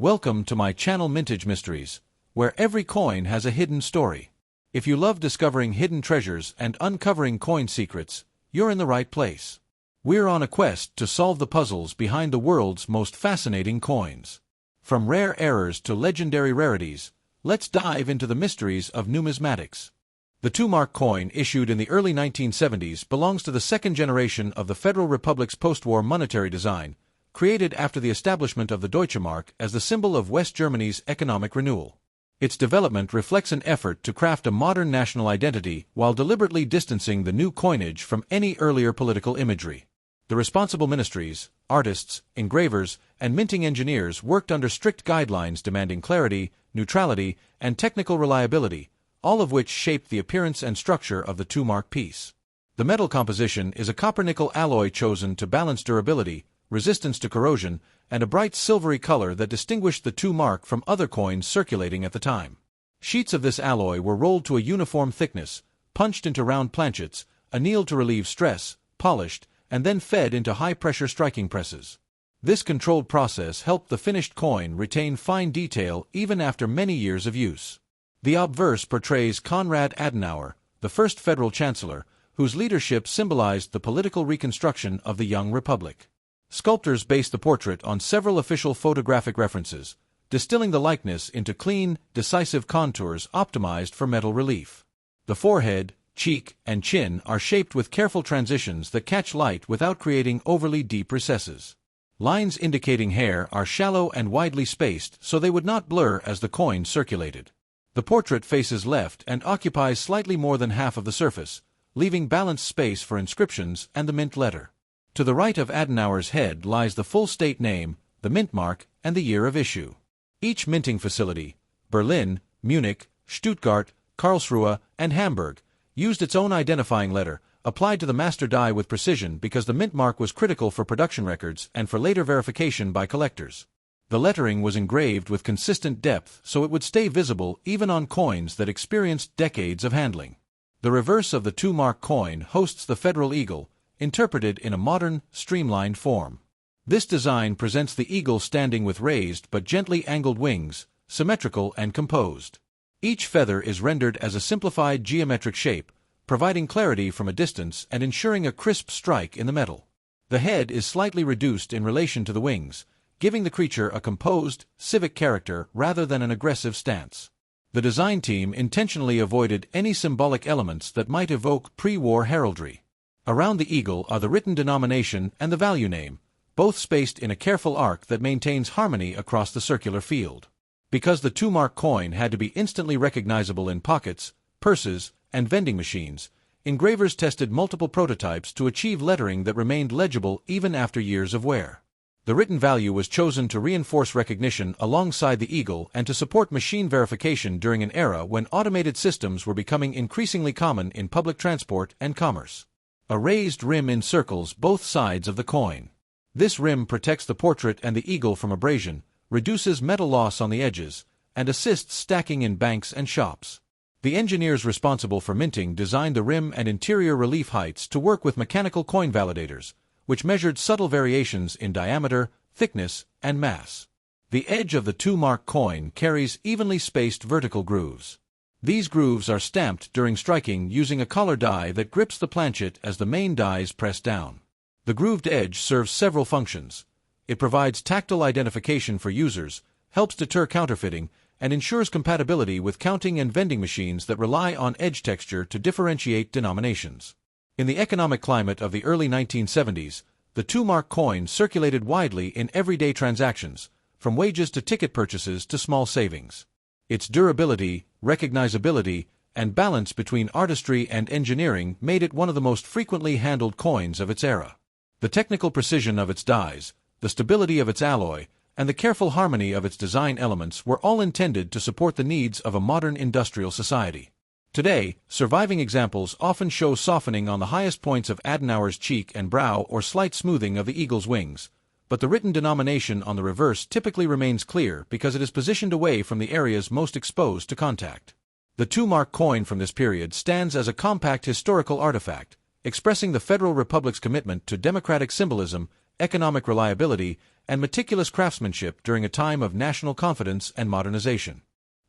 Welcome to my channel Mintage Mysteries, where every coin has a hidden story. If you love discovering hidden treasures and uncovering coin secrets, you're in the right place. We're on a quest to solve the puzzles behind the world's most fascinating coins. From rare errors to legendary rarities, let's dive into the mysteries of numismatics. The two-mark coin issued in the early 1970s belongs to the second generation of the Federal Republic's post-war monetary design, created after the establishment of the Deutsche Mark as the symbol of West Germany's economic renewal. Its development reflects an effort to craft a modern national identity while deliberately distancing the new coinage from any earlier political imagery. The responsible ministries, artists, engravers, and minting engineers worked under strict guidelines demanding clarity, neutrality, and technical reliability, all of which shaped the appearance and structure of the two-mark piece. The metal composition is a copper-nickel alloy chosen to balance durability, resistance to corrosion, and a bright silvery color that distinguished the two-mark from other coins circulating at the time. Sheets of this alloy were rolled to a uniform thickness, punched into round planchets, annealed to relieve stress, polished, and then fed into high-pressure striking presses. This controlled process helped the finished coin retain fine detail even after many years of use. The obverse portrays Konrad Adenauer, the first federal chancellor, whose leadership symbolized the political reconstruction of the young republic. Sculptors based the portrait on several official photographic references, distilling the likeness into clean, decisive contours optimized for metal relief. The forehead, cheek, and chin are shaped with careful transitions that catch light without creating overly deep recesses. Lines indicating hair are shallow and widely spaced so they would not blur as the coin circulated. The portrait faces left and occupies slightly more than half of the surface, leaving balanced space for inscriptions and the mint letter. To the right of Adenauer's head lies the full state name, the mint mark, and the year of issue. Each minting facility, Berlin, Munich, Stuttgart, Karlsruhe, and Hamburg, used its own identifying letter, applied to the master die with precision because the mint mark was critical for production records and for later verification by collectors. The lettering was engraved with consistent depth so it would stay visible even on coins that experienced decades of handling. The reverse of the two-mark coin hosts the federal eagle, interpreted in a modern, streamlined form. This design presents the eagle standing with raised but gently angled wings, symmetrical and composed. Each feather is rendered as a simplified geometric shape, providing clarity from a distance and ensuring a crisp strike in the metal. The head is slightly reduced in relation to the wings, giving the creature a composed, civic character rather than an aggressive stance. The design team intentionally avoided any symbolic elements that might evoke pre-war heraldry. Around the eagle are the written denomination and the value name, both spaced in a careful arc that maintains harmony across the circular field. Because the two-mark coin had to be instantly recognizable in pockets, purses, and vending machines, engravers tested multiple prototypes to achieve lettering that remained legible even after years of wear. The written value was chosen to reinforce recognition alongside the eagle and to support machine verification during an era when automated systems were becoming increasingly common in public transport and commerce. A raised rim encircles both sides of the coin. This rim protects the portrait and the eagle from abrasion, reduces metal loss on the edges, and assists stacking in banks and shops. The engineers responsible for minting designed the rim and interior relief heights to work with mechanical coin validators, which measured subtle variations in diameter, thickness, and mass. The edge of the two-mark coin carries evenly spaced vertical grooves. These grooves are stamped during striking using a collar die that grips the planchet as the main dies press down. The grooved edge serves several functions. It provides tactile identification for users, helps deter counterfeiting, and ensures compatibility with counting and vending machines that rely on edge texture to differentiate denominations. In the economic climate of the early 1970s, the two-mark coin circulated widely in everyday transactions, from wages to ticket purchases to small savings. Its durability, recognizability, and balance between artistry and engineering made it one of the most frequently handled coins of its era. The technical precision of its dies, the stability of its alloy, and the careful harmony of its design elements were all intended to support the needs of a modern industrial society. Today, surviving examples often show softening on the highest points of Adenauer's cheek and brow or slight smoothing of the eagle's wings, but the written denomination on the reverse typically remains clear because it is positioned away from the areas most exposed to contact. The two-mark coin from this period stands as a compact historical artifact, expressing the Federal Republic's commitment to democratic symbolism, economic reliability, and meticulous craftsmanship during a time of national confidence and modernization.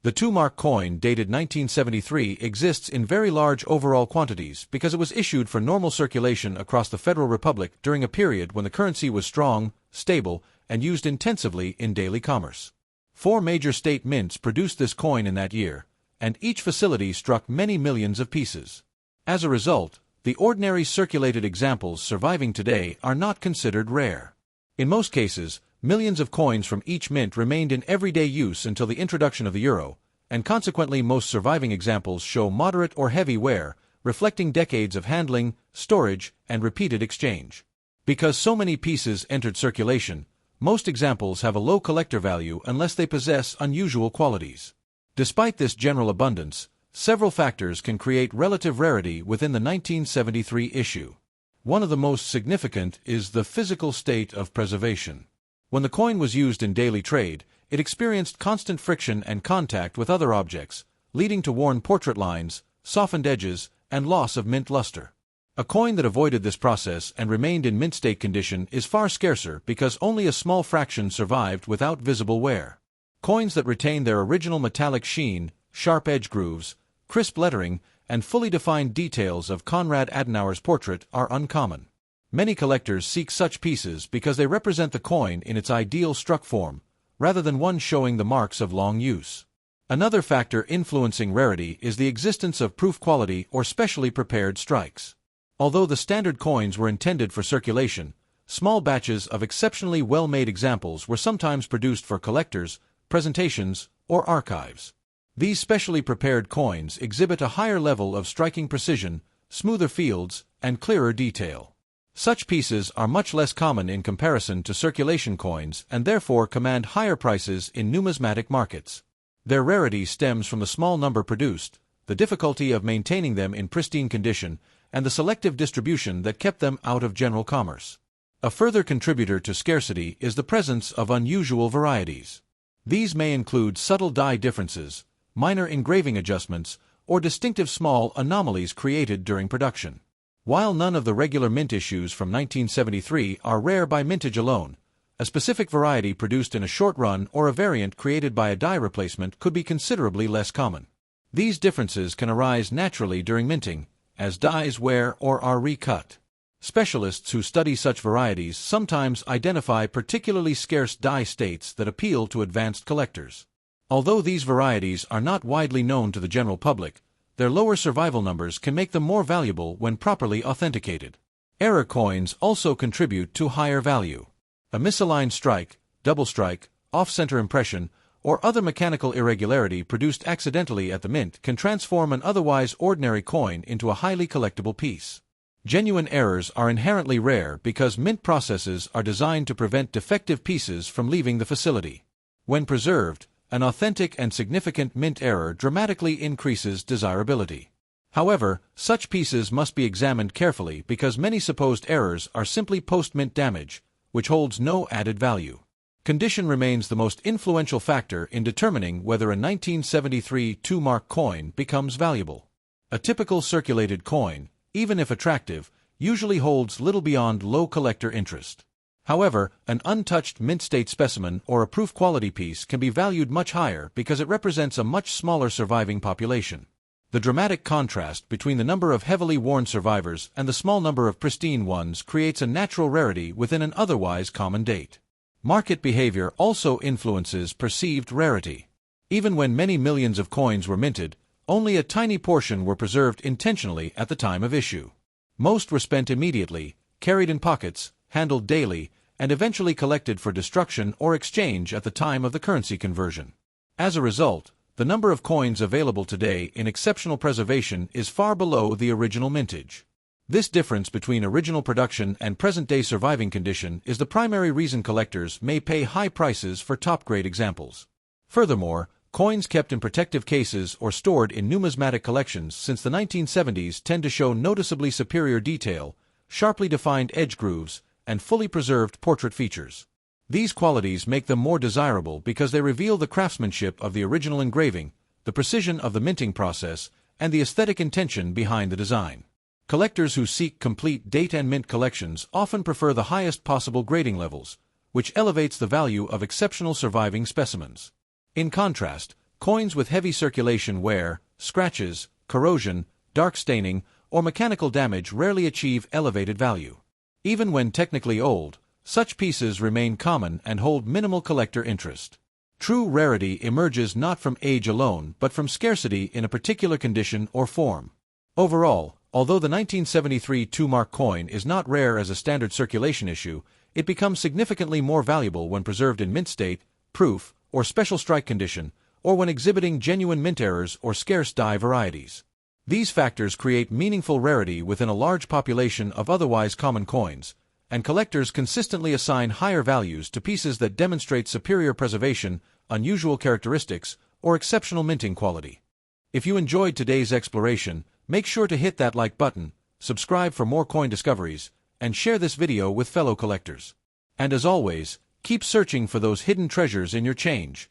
The 2-mark coin dated 1973 exists in very large overall quantities because it was issued for normal circulation across the Federal Republic during a period when the currency was strong, stable, and used intensively in daily commerce. 4 major state mints produced this coin in that year, and each facility struck many millions of pieces. As a result, the ordinary circulated examples surviving today are not considered rare. In most cases, millions of coins from each mint remained in everyday use until the introduction of the euro, and consequently most surviving examples show moderate or heavy wear, reflecting decades of handling, storage, and repeated exchange. Because so many pieces entered circulation, most examples have a low collector value unless they possess unusual qualities. Despite this general abundance, several factors can create relative rarity within the 1973 issue. One of the most significant is the physical state of preservation. When the coin was used in daily trade, it experienced constant friction and contact with other objects, leading to worn portrait lines, softened edges, and loss of mint luster. A coin that avoided this process and remained in mint state condition is far scarcer because only a small fraction survived without visible wear. Coins that retain their original metallic sheen, sharp edge grooves, crisp lettering, and fully defined details of Konrad Adenauer's portrait are uncommon. Many collectors seek such pieces because they represent the coin in its ideal struck form, rather than one showing the marks of long use. Another factor influencing rarity is the existence of proof quality or specially prepared strikes. Although the standard coins were intended for circulation, small batches of exceptionally well-made examples were sometimes produced for collectors, presentations, or archives. These specially prepared coins exhibit a higher level of striking precision, smoother fields, and clearer detail. Such pieces are much less common in comparison to circulation coins and therefore command higher prices in numismatic markets. Their rarity stems from the small number produced, the difficulty of maintaining them in pristine condition, and the selective distribution that kept them out of general commerce. A further contributor to scarcity is the presence of unusual varieties. These may include subtle die differences, minor engraving adjustments, or distinctive small anomalies created during production. While none of the regular mint issues from 1973 are rare by mintage alone, a specific variety produced in a short run or a variant created by a die replacement could be considerably less common. These differences can arise naturally during minting, as dies wear or are recut. Specialists who study such varieties sometimes identify particularly scarce die states that appeal to advanced collectors. Although these varieties are not widely known to the general public, their lower survival numbers can make them more valuable when properly authenticated. Error coins also contribute to higher value. A misaligned strike, double strike, off-center impression, or other mechanical irregularity produced accidentally at the mint can transform an otherwise ordinary coin into a highly collectible piece. Genuine errors are inherently rare because mint processes are designed to prevent defective pieces from leaving the facility. When preserved, an authentic and significant mint error dramatically increases desirability. However, such pieces must be examined carefully because many supposed errors are simply post-mint damage, which holds no added value. Condition remains the most influential factor in determining whether a 1973 2-mark coin becomes valuable. A typical circulated coin, even if attractive, usually holds little beyond low collector interest. However, an untouched mint-state specimen or a proof-quality piece can be valued much higher because it represents a much smaller surviving population. The dramatic contrast between the number of heavily worn survivors and the small number of pristine ones creates a natural rarity within an otherwise common date. Market behavior also influences perceived rarity. Even when many millions of coins were minted, only a tiny portion were preserved intentionally at the time of issue. Most were spent immediately, carried in pockets, handled daily, and eventually collected for destruction or exchange at the time of the currency conversion. As a result, the number of coins available today in exceptional preservation is far below the original mintage. This difference between original production and present-day surviving condition is the primary reason collectors may pay high prices for top-grade examples. Furthermore, coins kept in protective cases or stored in numismatic collections since the 1970s tend to show noticeably superior detail, sharply defined edge grooves, and fully preserved portrait features. These qualities make them more desirable because they reveal the craftsmanship of the original engraving, the precision of the minting process, and the aesthetic intention behind the design. Collectors who seek complete date and mint collections often prefer the highest possible grading levels, which elevates the value of exceptional surviving specimens. In contrast, coins with heavy circulation wear, scratches, corrosion, dark staining, or mechanical damage rarely achieve elevated value. Even when technically old, such pieces remain common and hold minimal collector interest. True rarity emerges not from age alone but from scarcity in a particular condition or form. Overall, although the 1973 two-mark coin is not rare as a standard circulation issue, it becomes significantly more valuable when preserved in mint state, proof, or special strike condition, or when exhibiting genuine mint errors or scarce die varieties. These factors create meaningful rarity within a large population of otherwise common coins, and collectors consistently assign higher values to pieces that demonstrate superior preservation, unusual characteristics, or exceptional minting quality. If you enjoyed today's exploration, make sure to hit that like button, subscribe for more coin discoveries, and share this video with fellow collectors. And as always, keep searching for those hidden treasures in your change.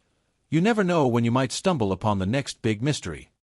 You never know when you might stumble upon the next big mystery.